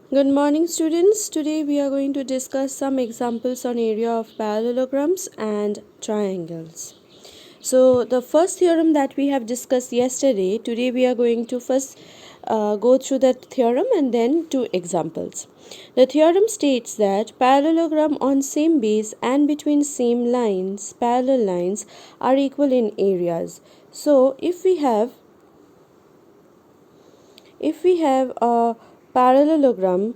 Good morning, students. Today we are going to discuss some examples on area of parallelograms and triangles. So, the first theorem that we have discussed yesterday, today we are going to first go through that theorem and then two examples. The theorem states that parallelogram on same base and between same lines, parallel lines, are equal in areas. So, if we have a parallelogram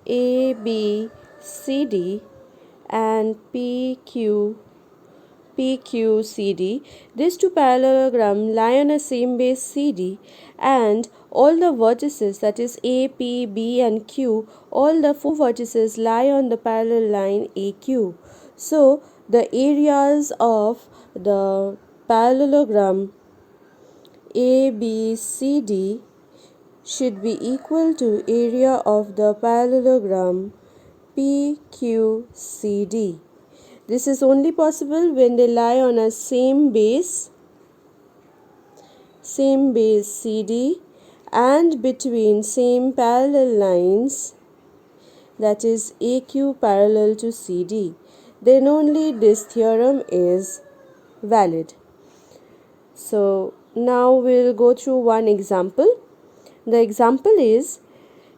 ABCD and PQCD. These two parallelograms lie on a same base CD, and all the vertices, that is A, P, B and Q, all the four vertices lie on the parallel line AQ. So the areas of the parallelogram ABCD should be equal to area of the parallelogram PQCD. This is only possible when they lie on a same base CD and between same parallel lines, that is AQ parallel to CD. Then only this theorem is valid. So now we'll go through one example. The example is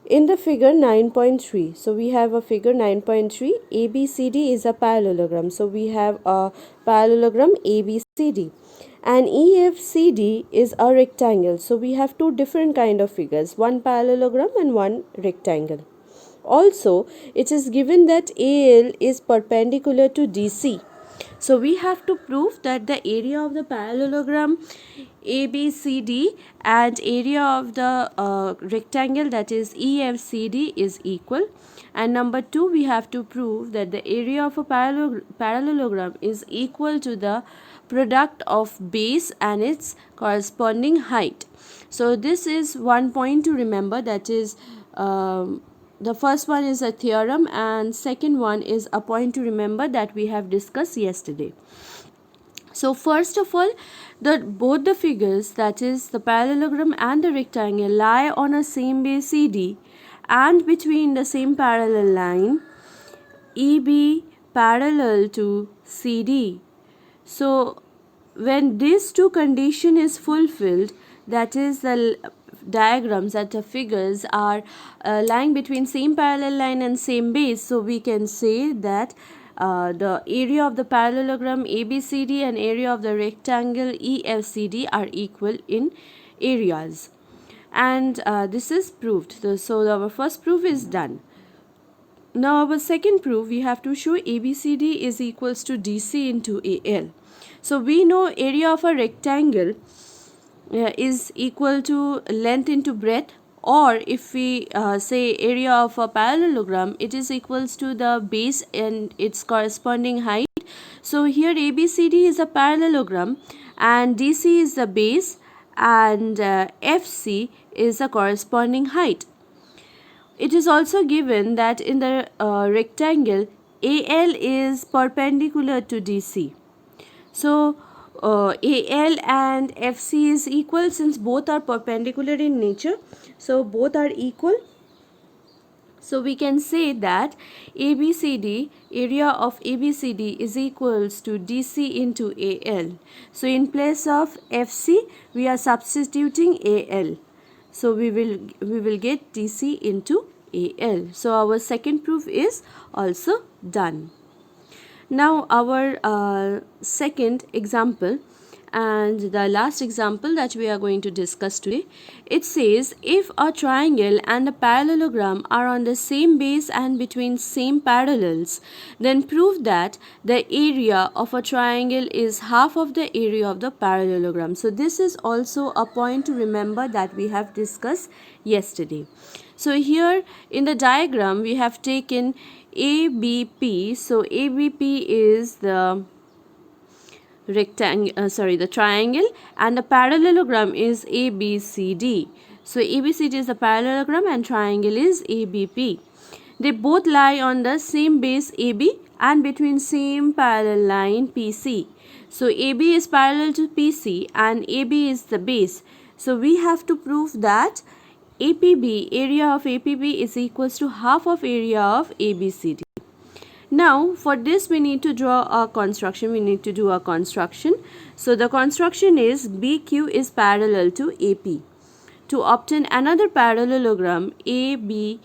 in the figure 9.3. So we have a figure 9.3. ABCD is a parallelogram. So we have a parallelogram ABCD. And EFCD is a rectangle. So we have two different kind of figures, one parallelogram and one rectangle. Also, it is given that AL is perpendicular to DC. So we have to prove that the area of the parallelogram ABCD and area of the rectangle, that is EFCD, is equal. And number 2, we have to prove that the area of a parallelogram is equal to the product of base and its corresponding height. So this is one point to remember, that is the first one is a theorem and second one is a point to remember that we have discussed yesterday. So first of all, both the figures, that is the parallelogram and the rectangle, lie on a same base CD and between the same parallel line EB parallel to CD. So when these two condition is fulfilled, that is the diagrams, that the figures are lying between same parallel line and same base, so we can say that the area of the parallelogram ABCD and area of the rectangle EFCD are equal in areas, and this is proved. So our first proof is done. Now our second proof, we have to show ABCD is equals to DC into AL. So we know area of a rectangle is equal to length into breadth, or if we say area of a parallelogram, it is equals to the base and its corresponding height. So here ABCD is a parallelogram and DC is the base and FC is the corresponding height. It is also given that in the rectangle AL is perpendicular to DC. So AL and FC is equal since both are perpendicular in nature. So both are equal. So we can say that ABCD, area of ABCD is equals to DC into AL. So in place of FC, we are substituting AL. So we will get DC into AL. So our second proof is also done. Now our second example and the last example that we are going to discuss today, it says if a triangle and a parallelogram are on the same base and between same parallels, then prove that the area of a triangle is half of the area of the parallelogram. So this is also a point to remember that we have discussed yesterday. So here in the diagram we have taken ABP. So ABP is the the triangle, and the parallelogram is ABCD. So ABCD is the parallelogram and triangle is ABP. They both lie on the same base AB and between same parallel line PC. So AB is parallel to PC and AB is the base. So we have to prove that APB, area of APB is equals to half of area of ABCD. Now for this we need to draw a construction, we need to do a construction. So the construction is BQ is parallel to AP. To obtain another parallelogram ABQP.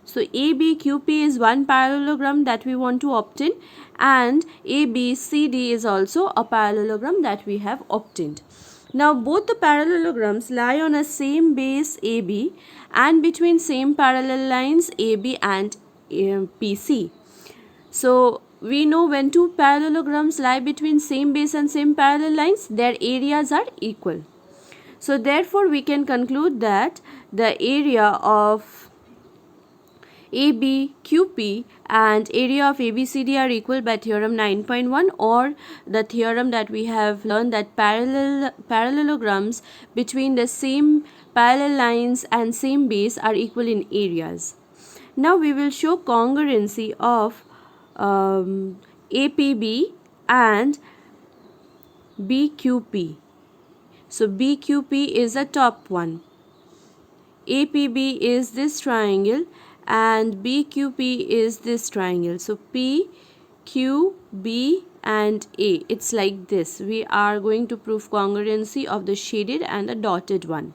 So ABQP is one parallelogram that we want to obtain, and ABCD is also a parallelogram that we have obtained. Now both the parallelograms lie on a same base AB and between same parallel lines AB and PC. So we know when two parallelograms lie between same base and same parallel lines, their areas are equal. So therefore we can conclude that the area of ABQP and area of ABCD are equal by theorem 9.1, or the theorem that we have learned that parallelograms between the same parallel lines and same base are equal in areas. Now we will show congruency of APB and BQP. So BQP is the top one, APB is this triangle, and BQP is this triangle. So P, Q, B and A. It's like this. We are going to prove congruency of the shaded and the dotted one.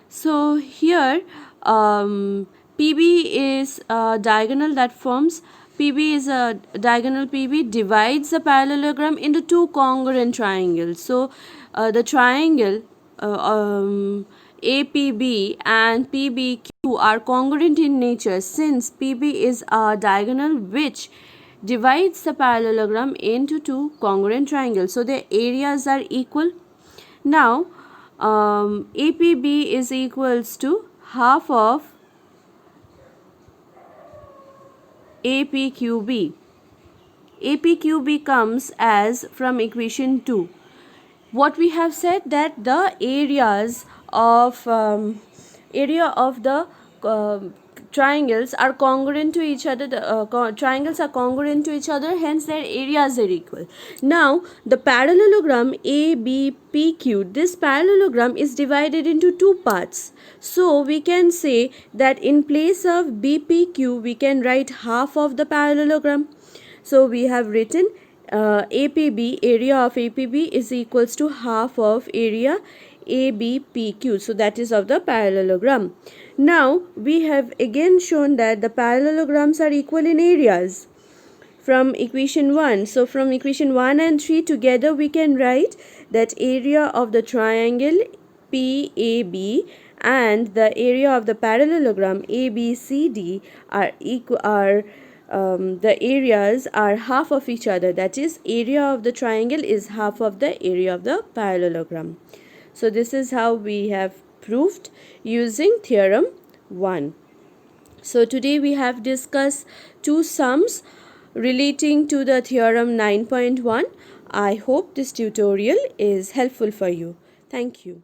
So here PB is a diagonal that forms, PB is a diagonal PB divides the parallelogram into two congruent triangles. So the triangle APB and PBQ are congruent in nature, since PB is a diagonal which divides the parallelogram into two congruent triangles. So their areas are equal. Now APB is equals to half of APQB. APQB comes as from equation 2. What we have said that the areas of the triangles are congruent to each other. The triangles are congruent to each other, hence their areas are equal. Now the parallelogram ABPQ, this parallelogram is divided into two parts. So we can say that in place of BPQ we can write half of the parallelogram. So we have written APB, area of APB is equals to half of area ABPQ. So that is of the parallelogram. Now we have again shown that the parallelograms are equal in areas from equation 1. So from equation 1 and 3 together we can write that area of the triangle PAB and the area of the parallelogram ABCD are equal, the areas are half of each other. That is, area of the triangle is half of the area of the parallelogram. So this is how we have proved using theorem 1. So today we have discussed two sums relating to the theorem 9.1. I hope this tutorial is helpful for you. Thank you.